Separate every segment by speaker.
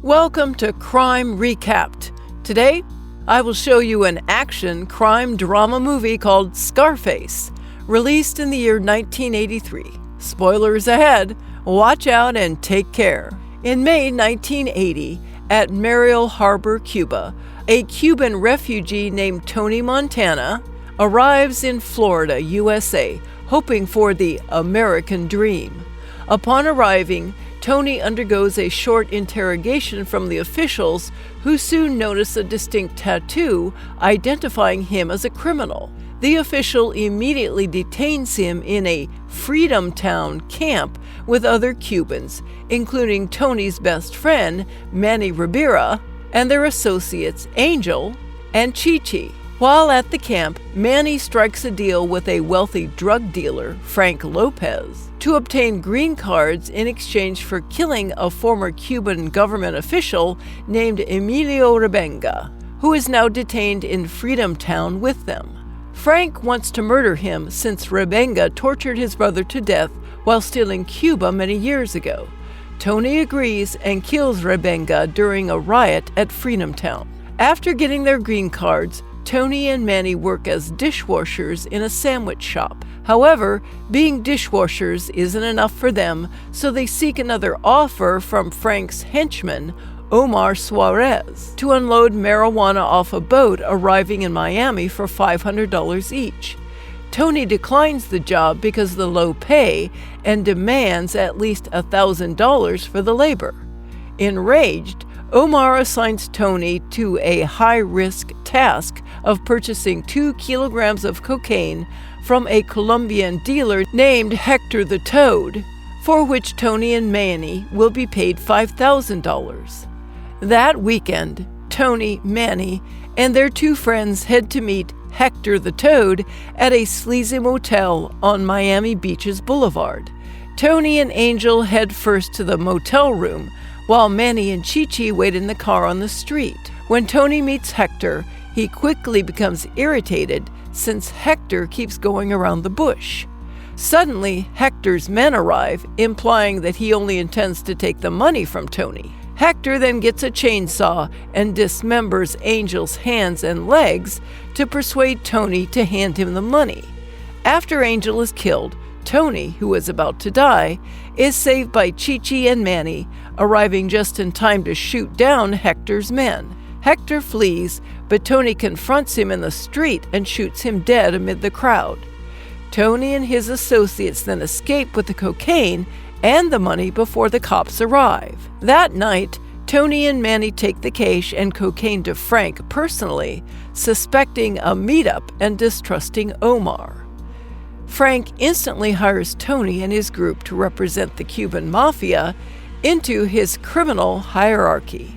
Speaker 1: Welcome to Crime Recapped. Today, I will show you an action crime drama movie called Scarface, released in the year 1983. Spoilers ahead, watch out and take care. In May 1980, at Mariel Harbor, Cuba, a Cuban refugee named Tony Montana arrives in Florida, USA, hoping for the American dream. Upon arriving, Tony undergoes a short interrogation from the officials, who soon notice a distinct tattoo identifying him as a criminal. The official immediately detains him in a Freedom Town camp with other Cubans, including Tony's best friend, Manny Rivera, and their associates Angel and Chi-Chi. While at the camp, Manny strikes a deal with a wealthy drug dealer, Frank Lopez, to obtain green cards in exchange for killing a former Cuban government official named Emilio Rebenga, who is now detained in Freedom Town with them. Frank wants to murder him since Rebenga tortured his brother to death while still in Cuba many years ago. Tony agrees and kills Rebenga during a riot at Freedom Town. After getting their green cards, Tony and Manny work as dishwashers in a sandwich shop. However, being dishwashers isn't enough for them, so they seek another offer from Frank's henchman, Omar Suarez, to unload marijuana off a boat arriving in Miami for $500 each. Tony declines the job because of the low pay and demands at least $1,000 for the labor. Enraged, Omar assigns Tony to a high-risk task of purchasing 2 kilograms of cocaine from a Colombian dealer named Hector the Toad, for which Tony and Manny will be paid $5,000. That weekend, Tony, Manny, and their 2 friends head to meet Hector the Toad at a sleazy motel on Miami Beach's Boulevard. Tony and Angel head first to the motel room, while Manny and Chi-Chi wait in the car on the street. When Tony meets Hector, he quickly becomes irritated since Hector keeps going around the bush. Suddenly, Hector's men arrive, implying that he only intends to take the money from Tony. Hector then gets a chainsaw and dismembers Angel's hands and legs to persuade Tony to hand him the money. After Angel is killed, Tony, who is about to die, is saved by Chi-Chi and Manny, arriving just in time to shoot down Hector's men. Hector flees, but Tony confronts him in the street and shoots him dead amid the crowd. Tony and his associates then escape with the cocaine and the money before the cops arrive. That night, Tony and Manny take the cash and cocaine to Frank personally, suspecting a meetup and distrusting Omar. Frank instantly hires Tony and his group to represent the Cuban mafia into his criminal hierarchy.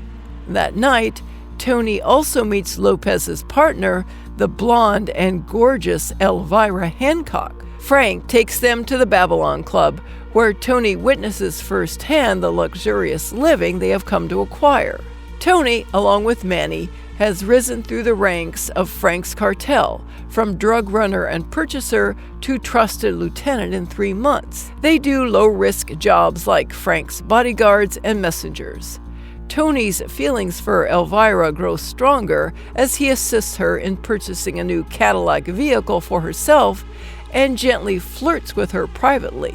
Speaker 1: That night, Tony also meets Lopez's partner, the blonde and gorgeous Elvira Hancock. Frank takes them to the Babylon Club, where Tony witnesses firsthand the luxurious living they have come to acquire. Tony, along with Manny, has risen through the ranks of Frank's cartel, from drug runner and purchaser to trusted lieutenant in 3 months. They do low-risk jobs like Frank's bodyguards and messengers. Tony's feelings for Elvira grow stronger as he assists her in purchasing a new Cadillac vehicle for herself and gently flirts with her privately.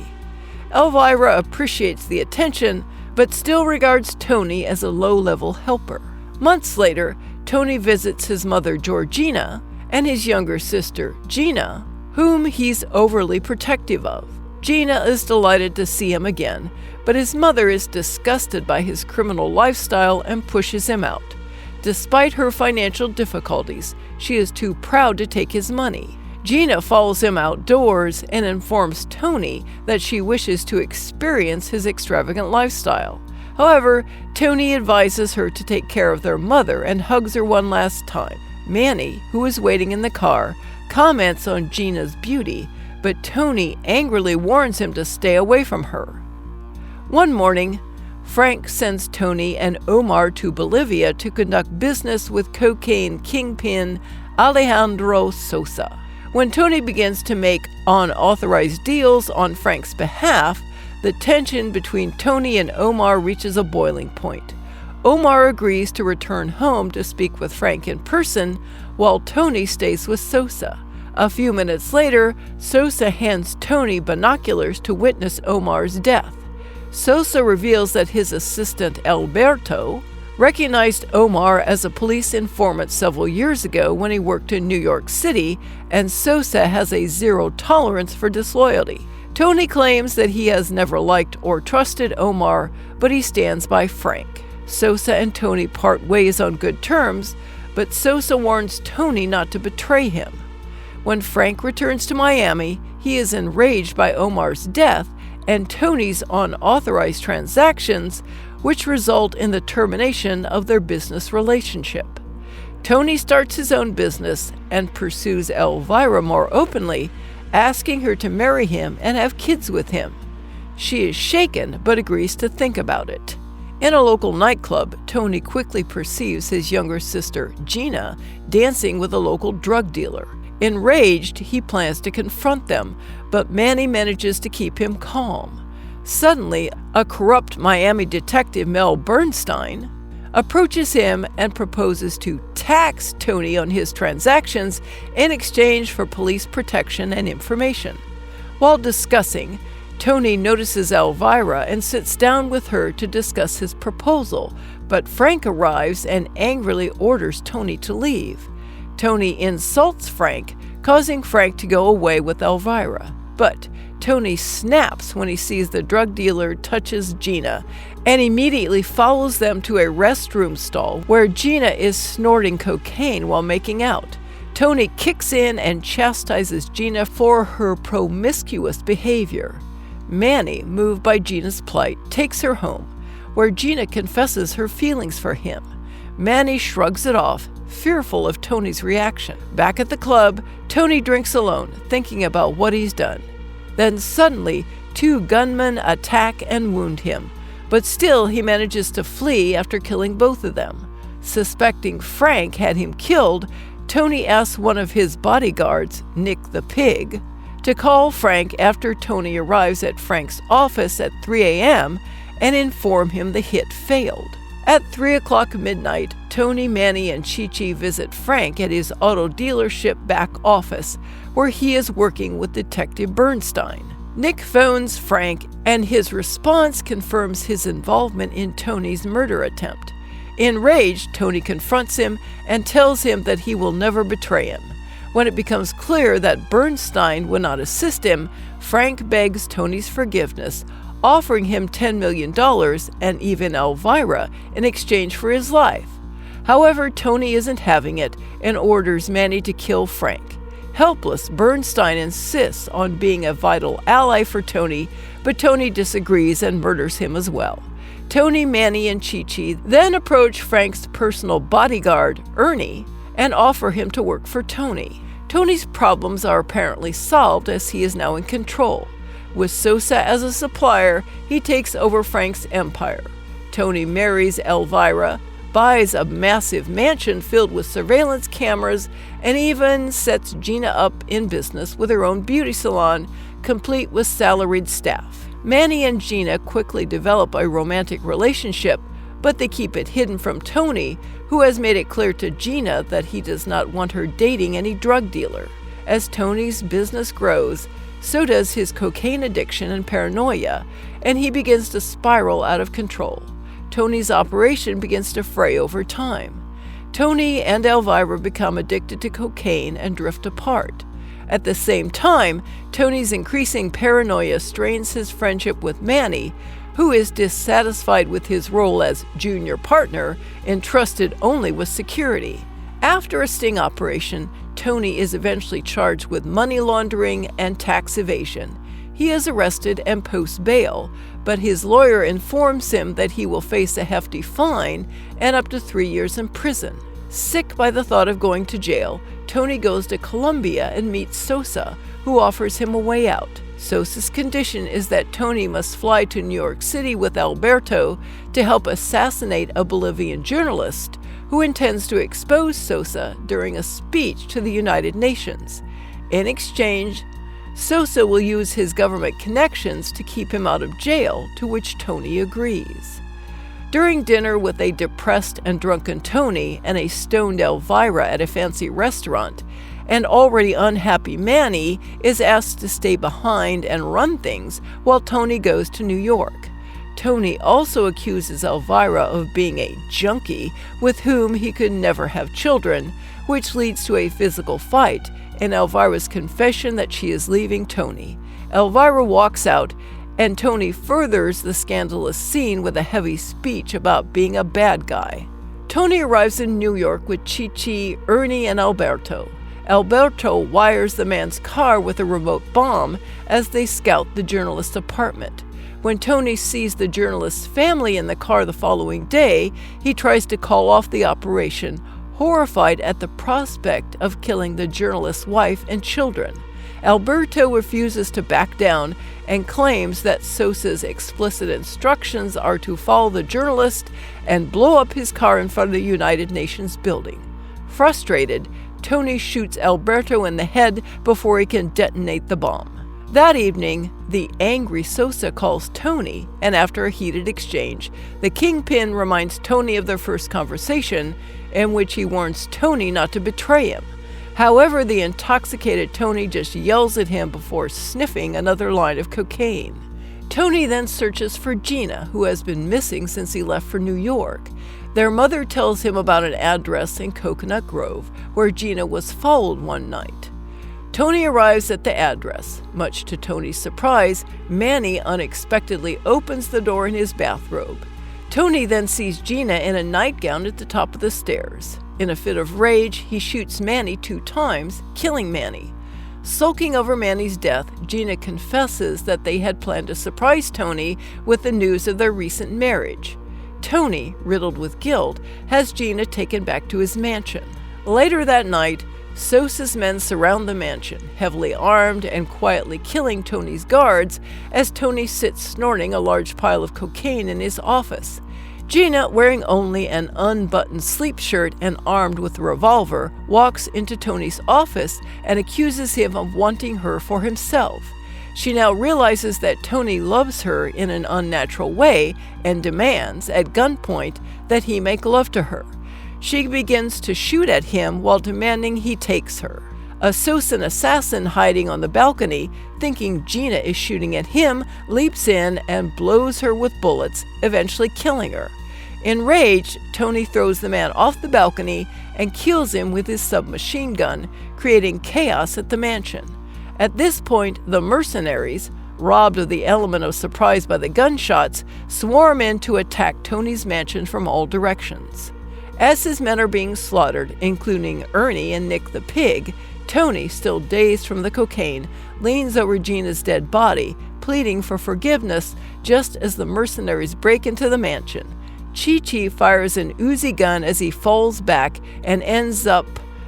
Speaker 1: Elvira appreciates the attention, but still regards Tony as a low-level helper. Months later, Tony visits his mother Georgina and his younger sister Gina, whom he's overly protective of. Gina is delighted to see him again, but his mother is disgusted by his criminal lifestyle and pushes him out. Despite her financial difficulties, she is too proud to take his money. Gina follows him outdoors and informs Tony that she wishes to experience his extravagant lifestyle. However, Tony advises her to take care of their mother and hugs her one last time. Manny, who is waiting in the car, comments on Gina's beauty, but Tony angrily warns him to stay away from her. One morning, Frank sends Tony and Omar to Bolivia to conduct business with cocaine kingpin Alejandro Sosa. When Tony begins to make unauthorized deals on Frank's behalf, the tension between Tony and Omar reaches a boiling point. Omar agrees to return home to speak with Frank in person, while Tony stays with Sosa. A few minutes later, Sosa hands Tony binoculars to witness Omar's death. Sosa reveals that his assistant Alberto recognized Omar as a police informant several years ago when he worked in New York City, and Sosa has a zero tolerance for disloyalty. Tony claims that he has never liked or trusted Omar, but he stands by Frank. Sosa and Tony part ways on good terms, but Sosa warns Tony not to betray him. When Frank returns to Miami, he is enraged by Omar's death and Tony's unauthorized transactions, which result in the termination of their business relationship. Tony starts his own business and pursues Elvira more openly, asking her to marry him and have kids with him. She is shaken but agrees to think about it. In a local nightclub, Tony quickly perceives his younger sister, Gina, dancing with a local drug dealer. Enraged, he plans to confront them, but Manny manages to keep him calm. Suddenly, a corrupt Miami detective, Mel Bernstein, approaches him and proposes to tax Tony on his transactions in exchange for police protection and information. While discussing, Tony notices Elvira and sits down with her to discuss his proposal, but Frank arrives and angrily orders Tony to leave. Tony insults Frank, causing Frank to go away with Elvira. But Tony snaps when he sees the drug dealer touches Gina and immediately follows them to a restroom stall where Gina is snorting cocaine while making out. Tony kicks in and chastises Gina for her promiscuous behavior. Manny, moved by Gina's plight, takes her home, where Gina confesses her feelings for him. Manny shrugs it off, fearful of Tony's reaction. Back at the club, Tony drinks alone, thinking about what he's done. Then suddenly, two gunmen attack and wound him, but still he manages to flee after killing both of them. Suspecting Frank had him killed, Tony asks one of his bodyguards, Nick the Pig, to call Frank after Tony arrives at Frank's office at 3 a.m. and inform him the hit failed. At 3 o'clock midnight, Tony, Manny, and Chi-Chi visit Frank at his auto dealership back office, where he is working with Detective Bernstein. Nick phones Frank, and his response confirms his involvement in Tony's murder attempt. Enraged, Tony confronts him and tells him that he will never betray him. When it becomes clear that Bernstein will not assist him, Frank begs Tony's forgiveness, offering him $10 million and even Elvira in exchange for his life. However, Tony isn't having it and orders Manny to kill Frank. Helpless, Bernstein insists on being a vital ally for Tony, but Tony disagrees and murders him as well. Tony, Manny, and Chi-Chi then approach Frank's personal bodyguard, Ernie, and offer him to work for Tony. Tony's problems are apparently solved as he is now in control. With Sosa as a supplier, he takes over Frank's empire. Tony marries Elvira, buys a massive mansion filled with surveillance cameras, and even sets Gina up in business with her own beauty salon, complete with salaried staff. Manny and Gina quickly develop a romantic relationship, but they keep it hidden from Tony, who has made it clear to Gina that he does not want her dating any drug dealer. As Tony's business grows, so does his cocaine addiction and paranoia, and he begins to spiral out of control. Tony's operation begins to fray over time. Tony and Elvira become addicted to cocaine and drift apart. At the same time, Tony's increasing paranoia strains his friendship with Manny, who is dissatisfied with his role as junior partner, entrusted only with security. After a sting operation, Tony is eventually charged with money laundering and tax evasion. He is arrested and posts bail, but his lawyer informs him that he will face a hefty fine and up to 3 years in prison. Sick by the thought of going to jail, Tony goes to Colombia and meets Sosa, who offers him a way out. Sosa's condition is that Tony must fly to New York City with Alberto to help assassinate a Bolivian journalist who intends to expose Sosa during a speech to the United Nations. In exchange, Sosa will use his government connections to keep him out of jail, to which Tony agrees. During dinner with a depressed and drunken Tony and a stoned Elvira at a fancy restaurant, an already unhappy Manny is asked to stay behind and run things while Tony goes to New York. Tony also accuses Elvira of being a junkie with whom he could never have children, which leads to a physical fight and Elvira's confession that she is leaving Tony. Elvira walks out, and Tony furthers the scandalous scene with a heavy speech about being a bad guy. Tony arrives in New York with Chi-Chi, Ernie, and Alberto. Alberto wires the man's car with a remote bomb as they scout the journalist's apartment. When Tony sees the journalist's family in the car the following day, he tries to call off the operation, horrified at the prospect of killing the journalist's wife and children. Alberto refuses to back down and claims that Sosa's explicit instructions are to follow the journalist and blow up his car in front of the United Nations building. Frustrated, Tony shoots Alberto in the head before he can detonate the bomb. That evening, the angry Sosa calls Tony, and after a heated exchange, the Kingpin reminds Tony of their first conversation, in which he warns Tony not to betray him. However, the intoxicated Tony just yells at him before sniffing another line of cocaine. Tony then searches for Gina, who has been missing since he left for New York. Their mother tells him about an address in Coconut Grove, where Gina was followed one night. Tony arrives at the address. Much to Tony's surprise, Manny unexpectedly opens the door in his bathrobe. Tony then sees Gina in a nightgown at the top of the stairs. In a fit of rage, he shoots Manny 2 times, killing Manny. Sulking over Manny's death, Gina confesses that they had planned to surprise Tony with the news of their recent marriage. Tony, riddled with guilt, has Gina taken back to his mansion. Later that night, Sosa's men surround the mansion, heavily armed and quietly killing Tony's guards as Tony sits snorting a large pile of cocaine in his office. Gina, wearing only an unbuttoned sleep shirt and armed with a revolver, walks into Tony's office and accuses him of wanting her for himself. She now realizes that Tony loves her in an unnatural way and demands, at gunpoint, that he make love to her. She begins to shoot at him while demanding he takes her. A Sosan assassin hiding on the balcony, thinking Gina is shooting at him, leaps in and blows her with bullets, eventually killing her. Enraged, Tony throws the man off the balcony and kills him with his submachine gun, creating chaos at the mansion. At this point, the mercenaries, robbed of the element of surprise by the gunshots, swarm in to attack Tony's mansion from all directions. As his men are being slaughtered, including Ernie and Nick the pig, Tony, still dazed from the cocaine, leans over Gina's dead body, pleading for forgiveness just as the mercenaries break into the mansion. Chi-Chi fires an Uzi gun as he falls back and ends up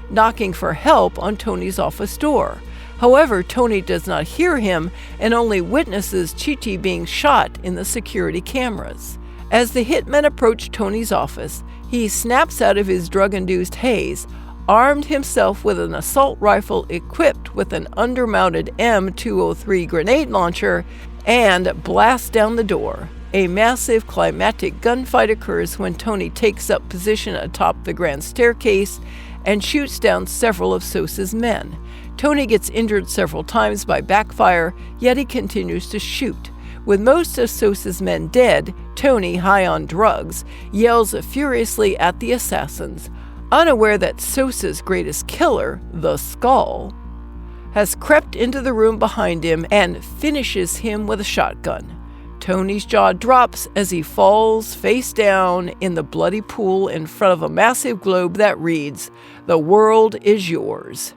Speaker 1: knocking for help on Tony's office door. However, Tony does not hear him and only witnesses Chi-Chi being shot in the security cameras. As the hitmen approach Tony's office, he snaps out of his drug-induced haze, armed himself with an assault rifle equipped with an undermounted M203 grenade launcher, and blasts down the door. A massive climactic gunfight occurs when Tony takes up position atop the grand staircase and shoots down several of Sosa's men. Tony gets injured several times by backfire, yet he continues to shoot. With most of Sosa's men dead, Tony, high on drugs, yells furiously at the assassins, unaware that Sosa's greatest killer, the Skull, has crept into the room behind him and finishes him with a shotgun. Tony's jaw drops as he falls face down in the bloody pool in front of a massive globe that reads, "The world is yours."